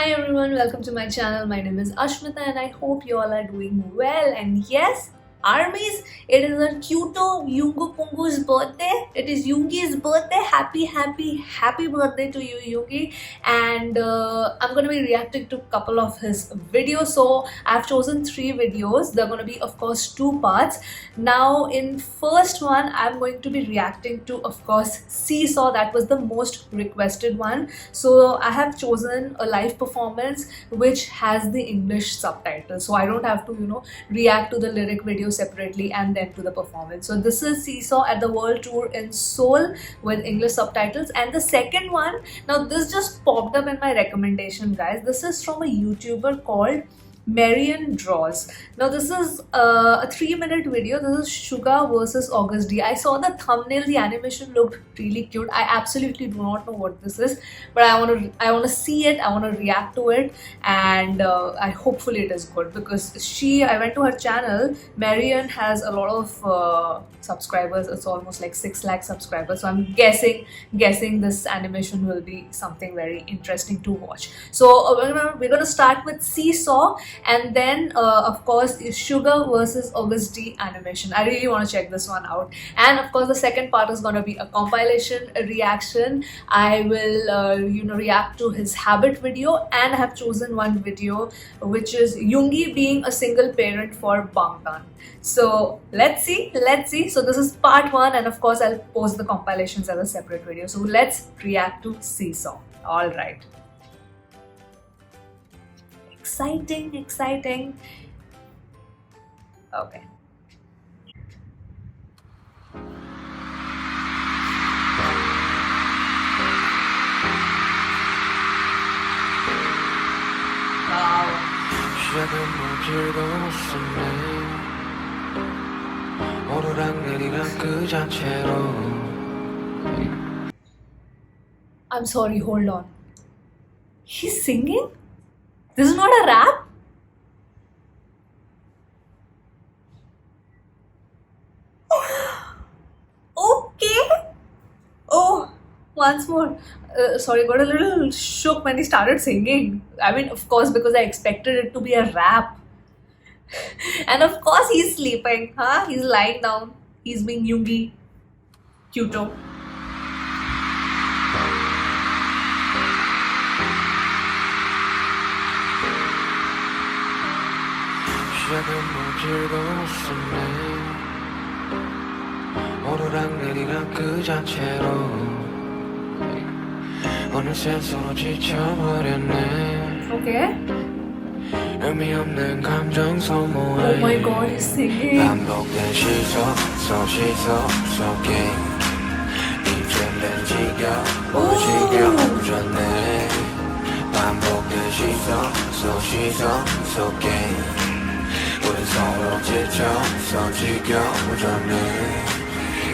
Hi everyone, welcome to my channel. My name is Ashmita and I hope you all are doing well. And yes, armies, it is a Kyuto Yungu Pungu's birthday. It is Yungi's birthday. Happy birthday to you, Yungi. And I'm going to be reacting to a couple of his videos. So I've chosen 3 videos. They're going to be, of course, 2 parts. Now, in first one, I'm going to be reacting to, of course, Seesaw. That was the most requested one. So I have chosen a live performance which has the English subtitles. So I don't have to, react to the lyric video separately and then to the performance. So this is Seesaw at the World Tour in Seoul with English subtitles. And the second one, now this just popped up in my recommendation, guys. This is from a YouTuber called Marian Draws. Now this is a 3-minute video. This is Suga versus August D. I saw the thumbnail. The animation looked really cute. I absolutely do not know what this is, but I want to see it. I want to react to it, and I hopefully it is good because I went to her channel. Marian has a lot of subscribers. It's almost like 6 lakh subscribers. So I'm guessing this animation will be something very interesting to watch. So we're gonna start with Seesaw. And then of course is Suga versus August D animation. I really want to check this one out. And of course the second part is going to be a compilation, a reaction. I will react to his habit video, and I have chosen one video which is Yoongi being a single parent for Bangtan. So let's see. So this is part 1, and of course I'll post the compilations as a separate video. So let's react to Seesaw. All right. Exciting. Okay. Wow. I'm sorry, hold on. He's singing? This is not a rap? Okay. Oh, once more. Sorry, got a little shook when he started singing. I mean, of course, because I expected it to be a rap. And of course, he's sleeping. Huh? He's lying down. He's being Yoongi. Cuto. 오르락내리락 그 자체로 어느새 서로 지쳐버렸네. Okay. 의미 없는 감정 소모에 Oh my god, he's singing. 반복된 시속 속에 이젠 지겨워졌네. 반복된 시속 속에 우린 서로 지쳐서 지겨워졌네.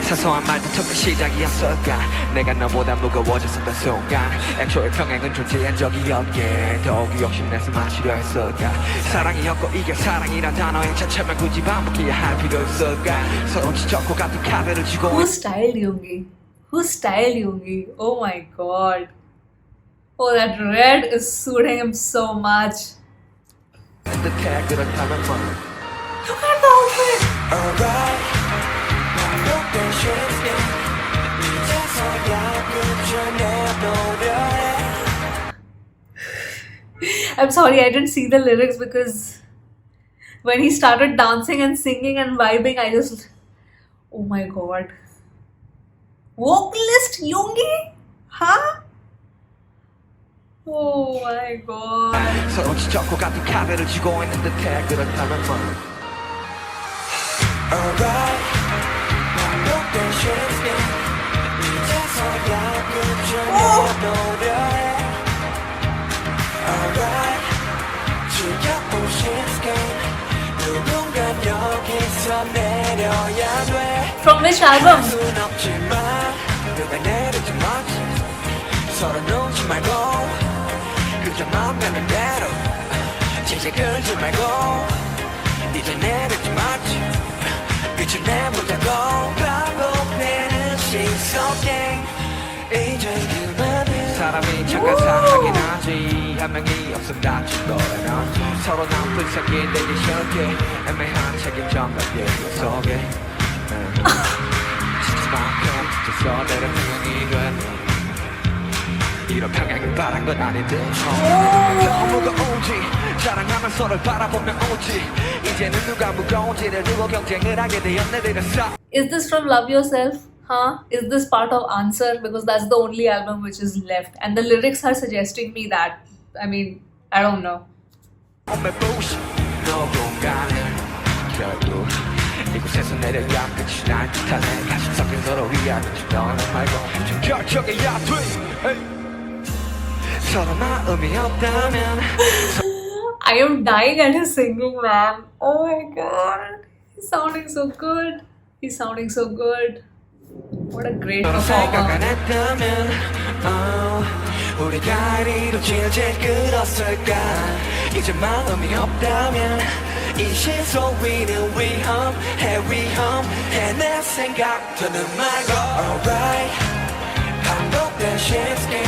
사소한 말부터 그 시작이었을까. 내가 너보다 무거워졌었던 순간 애초에 평행은 존재한 적이 없게 더욱이 욕심내서 마치려 했을까. 사랑이었고 이게 사랑이란 단어의 자체만 굳이 반복해야 할 필요 있을까. 서로 지쳤고 같은 카드를 쥐고 Who styled Yoongi? Oh my god. Oh, that red is suiting him so much. 듯해. 그렇다면 뭐 Look at the outfit. Alright. I'm sorry, I didn't see the lyrics because when he started dancing and singing and vibing, I just. Oh my god. Vocalist Yoongi? Huh? Oh my god. 서로 지쳤고 같은 카드를 쥐고 있는 듯해. 그렇다면 뭐 Alright. 반복된 시스템 이제서야 끝을 Alright. 지켜보신 스케일 누군간 여기서 내려야 돼. From which album? 순 없지만 누가 내리지 마지. 서로 놓지 말고 그저 마음 가는 대로 진짜 끌지 말고 이제 내리지 마지. 빛을 내보자고 반복되는 시속에 이제 그만해. 사람이 참가사 하긴 하지 한 명이 없음 다친 거라나 서로 나쁜 새끼 되기 싫게 애매한 책임감 얘기 속에 시스만큼 져서 내려 평양이 돼 이런 평양을 바란 건 아닌데 너무 무거운지 자랑하면 서로를 바라보면 오지 이제는 누가 무거운지를 두고 경쟁을 하게 되었네 들었어. Is this from Love Yourself? Huh? Is this part of Answer? Because that's the only album which is left. And the lyrics are suggesting me that. I mean, I don't know. 몸에 부시 너 공간을 결국 이곳에서 내려야 끝이 날 듯하네 다시 섞인 서로 위하는 너는 말고 좀 결정해야 돼 서로 마음이 없다면 I am dying at his singing, man. Oh my god. He's sounding so good. He's sounding so good. What a great 서로 생각 안 performer. 했다면 우리가 이루어질 끌었을까 이제 마음이 없다면 이 시선 위는 위험해 내 생각 더는 말고 Alright 반복된 시스템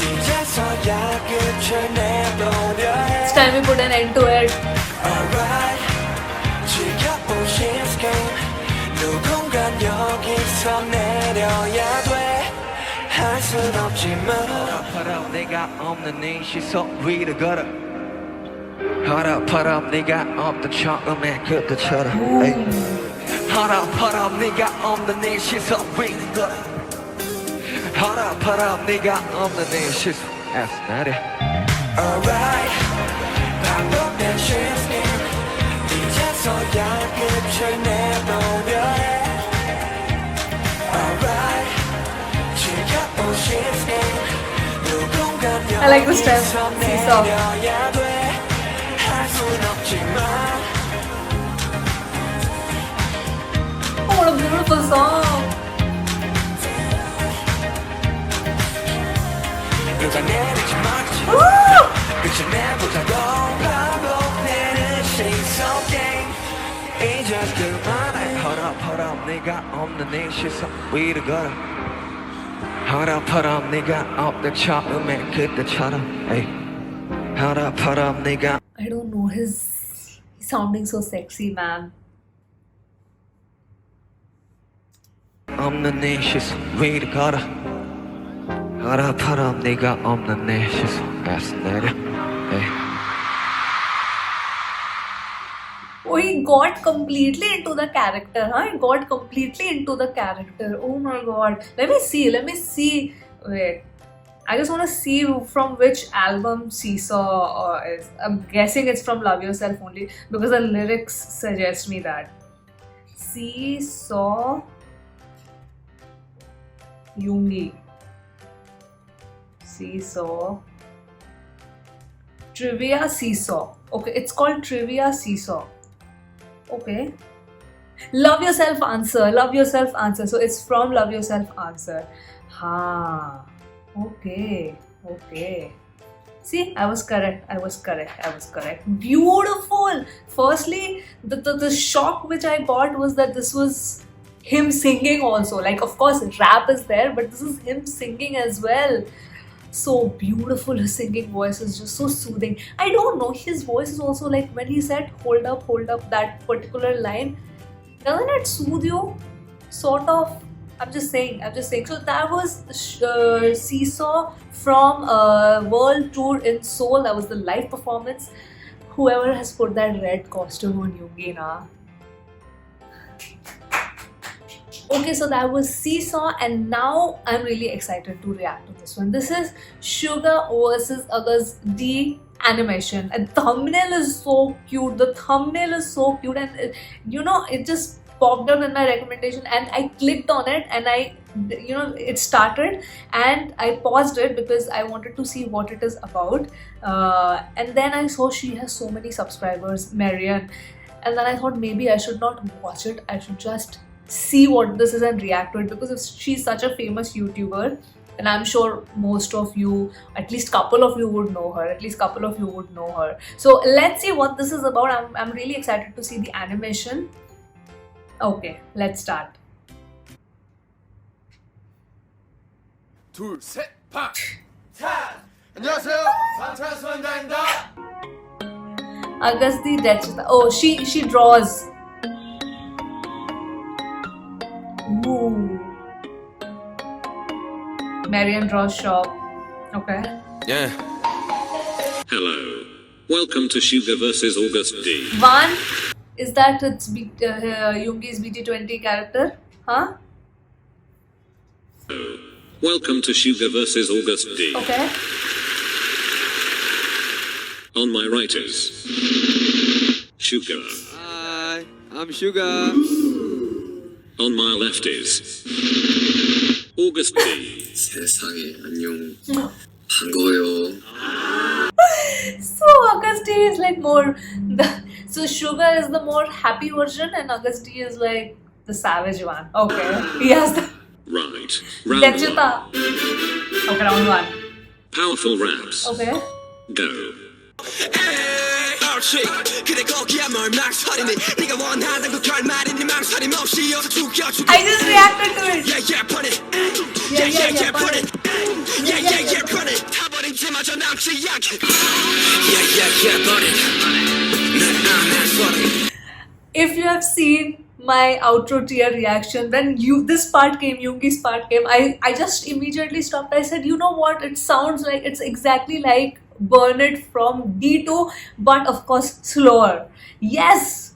이제서야 끝을 내보려 해 It's time we put an end to it. Alright 지켜본 시스템 누군간 여기서 내려야 돼 할 순 없지만 허락허락 내가 없는 이 시선 위를 걸어 허락허락 네가 없던 처음에 그때처럼 허락허락 네가 없는 이 시선 위를 걸어 허락허락 네가 없는 이 시선 That's Alright 반복된 시스템 이제서야 끝을 내보려 해 Alright 지켜본 시스템 누군가 I like this step. Seesaw. 내려야 돼 할 순 없지만 Oh, what a beautiful song. 누가 내리지 말지 Woo! 끝을 내보자고 반복되는 시선 게임 이제 그만해 허락허락 네가 없는 이 시선 위를 걸어 허락허락 네가 없던 처음에 그때처럼 허락허락 네가 I don't know, he's sounding so sexy, man. 없는 이 시선 위를 걸어 허락허락 네가 없는 내 시선에서 내려 Oh, he got completely into the character, huh? He got completely into the character. Oh my god. Let me see. Wait. I just want to see from which album Seesaw is. I'm guessing it's from Love Yourself only because the lyrics suggest me that. Seesaw Yoongi. Seesaw. Trivia Seesaw. Okay, it's called Trivia Seesaw. Okay. Love Yourself Answer. Love Yourself Answer. So it's from Love Yourself Answer. Ha. Okay. See, I was correct. Beautiful. Firstly, the shock which I got was that this was him singing also. Like, of course, rap is there, but this is him singing as well. So beautiful. His singing voice is just so soothing. I don't know, his voice is also like when he said hold up, that particular line, doesn't it soothe you? Sort of. I'm just saying. So that was Seesaw from World Tour in Seoul. That was the live performance. Whoever has put that red costume on Yoongi na. Okay, so that was Seesaw, and now I'm really excited to react to this one. This is Suga versus Agaz D animation. And thumbnail is so cute. And it just popped up in my recommendation, and I clicked on it, and it started, and I paused it because I wanted to see what it is about. And then I saw she has so many subscribers, Marian, and then I thought maybe I should not watch it. I should just see what this is and react to it, because she's such a famous YouTuber, and I'm sure most of you, at least couple of you would know her. So let's see what this is about. I'm really excited to see the animation. Okay, let's start. 둘, 셋, 파! 안녕하세요. 방탄 소년단입니다. Agasti Dechita. Oh, she draws. Ooh. Marian draws shop. Okay. Yeah. Hello. Welcome to Sugar vs. August D. One is that it's Yoongi's BT20 character? Huh? Welcome to Sugar vs. August D. Okay. On my right is Sugar. Hi, I'm Sugar. On my left is August D. 세상에 안녕 반가워요. So Agasti is like more. So Sugar is the more happy version, and Agasti is like the savage one. Okay. Yes. Right. Round one. Dechita. Okay, round one. Powerful raps. Okay. Go. 그래 거기야 뭘 망설이니 네가 원하는 그 결말이니 망설임 없이 어서 죽여 I just reacted to it. Yeah yeah put it Yeah, put it yeah put it 타버린지마저 남지 않게 yeah put it 내 소리 If you have seen my outro tier reaction, then this part came, Yoongi's part came. I just immediately stopped. I said, you know what? It sounds like it's exactly like Burn It from D2, but of course slower. Yes!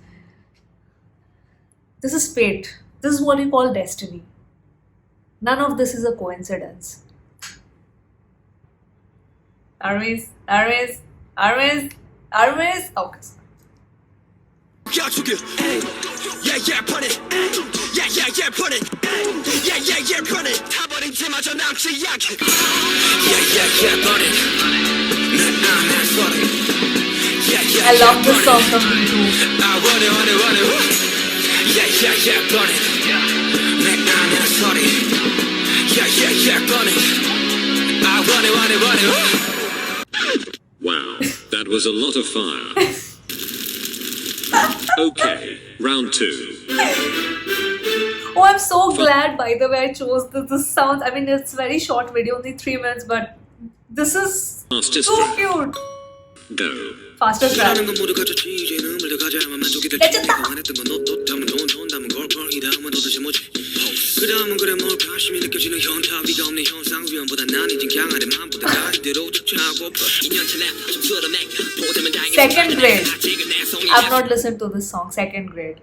This is fate. This is what you call destiny. None of this is a coincidence. Armies. Okay. 죽여 yeah put it yeah put it yeah put it 타버린지마저 남지 않게 yeah put it 내 소리 I love this song from D2. I want it yeah put it 내 소리 yeah put it I want it Wow. That was a lot of fire. Okay. Round two. Oh, I'm so glad, by the way, I chose this sounds. I mean, it's very short video, only 3 minutes, but this is Fastest so rap. cute. Go. Fastest rap. 건 모두 가졌지 이제는 물도 가져야만 만족이 될 됐다. 내가 원했던 건 너도 담은 돈 담은 걸걸 이 다음은 도대체 뭐지 그 다음은 그래 뭘 관심이 느껴지는 현타 위가 없는 현상 위험보다 난 이젠 강하대 마음보다 가이대로 척추하고 2년째 랩좀 틀어내 보태면 다행이지 Second grade. 지금 내 손이 I've not listened to this song. Second grade.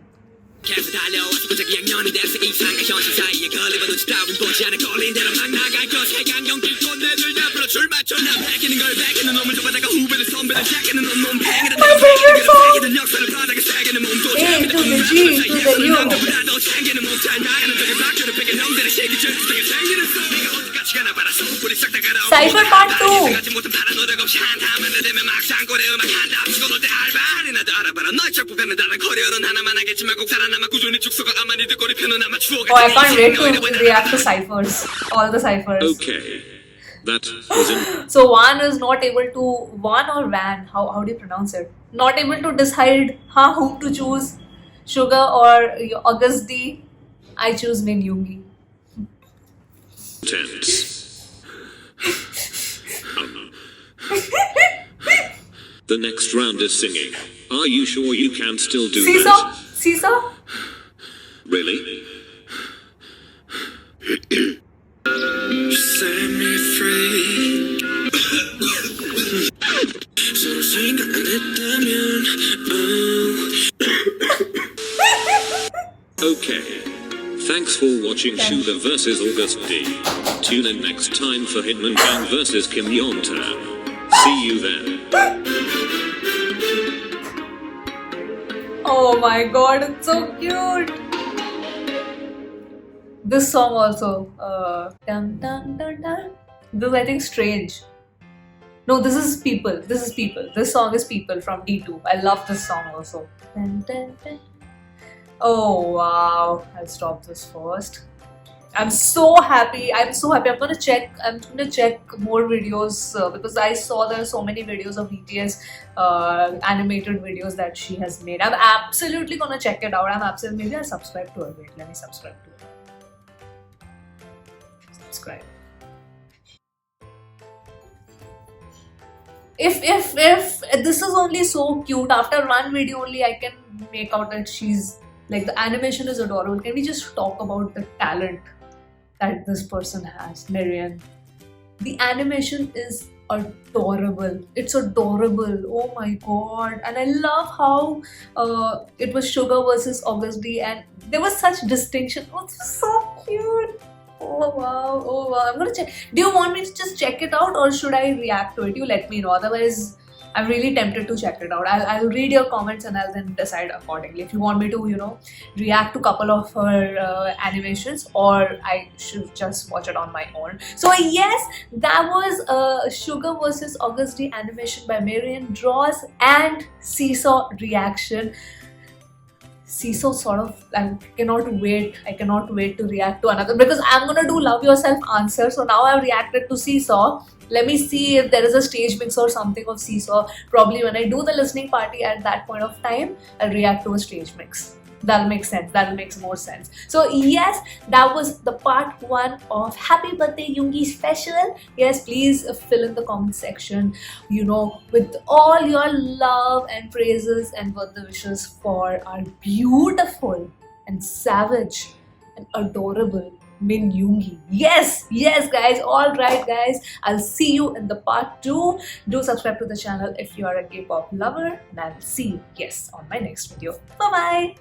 계속 달려와서 고작 2학년이 돼서 이상과 현실 사이에 걸리면 눈치 따윈 보지 않아 걸린 대로 막 나갈 것 세강경 뚫고 내들 앞으로 줄 맞춰 난 베끼는 걸 베끼는 놈을 좁아다가 후배들 선배들 새끼는 놈 행위를 내가 favorite song. 새기는 역사를 바닥에 새기는 몸도 A to the G to the U. 남들보다 더 챙기는 몸 잘 나가는 적에 박혀를 베낀 형들의 시기줄 속에 챙기는 속 내가 어디까지 가나 봐라서 우리 싹 다 가라 Cypher Part 2. 생각지 못한 파란 노력 없이 한타만 되면 막상 고래 음악 한다 치고 놀 때 알바리나도 알아봐라 너의 척부가는 다른 커리어는 하나만 하겠지만 꼭 살아남아 꾸준히 죽서가 아마 니들 꼬리편은 아마 추억을 Oh, I can't wait to react to ciphers. All the ciphers. Okay. That was in So Van is not able to, Van or Van, how do you pronounce it? Not able to decide whom to choose, Sugar or August D. I choose Min Yoongi. tense. The next round is singing. Are you sure you can still do Seesaw? that? Seesaw? Really? Set me free 서로 생각 안 했다면 Okay. Thanks for watching Sugar vs. August D. Tune in next time for Hitman Bang vs. Kim Yontan. See you then. Oh my god, it's so cute. This song also. Dun, dun, dun, dun. This I think Strange. No, this is People. This song is People from D2. I love this song also. Dun, dun, dun. Oh wow. I'll stop this first. I'm so happy. I'm gonna check more videos because I saw there are so many videos of BTS animated videos that she has made. I'm absolutely gonna check it out. Maybe I'll subscribe to her. Wait, let me subscribe to her. Subscribe. if this is only so cute, after one video only I can make out that she's like, the animation is adorable. Can we just talk about the talent that this person has, Marianne? The animation is adorable. It's adorable. Oh my god. And I love how it was Sugar versus August D, and there was such distinction. Oh, it was so cute. Oh wow, oh wow. I'm gonna check. Do you want me to just check it out, or should I react to it? You let me know. Otherwise, I'm really tempted to check it out. I'll read your comments and I'll then decide accordingly. If you want me to, react to a couple of her animations, or I should just watch it on my own. So yes, that was Sugar versus August D animation by Marianne Draws and Seesaw reaction. Seesaw sort of, I cannot wait to react to another, because I'm gonna do Love Yourself answer. So now I've reacted to Seesaw. Let me see if there is a stage mix or something of Seesaw. Probably when I do the listening party at that point of time, I'll react to a stage mix. That'll make sense. That'll make more sense. So yes, that was the part 1 of Happy Birthday Yoongi special. Yes, please fill in the comment section, with all your love and praises and birthday wishes for our beautiful and savage and adorable Min Yoongi. Yes, guys. All right, guys. I'll see you in the part 2. Do subscribe to the channel if you are a K-pop lover, and I'll see you, on my next video. Bye-bye.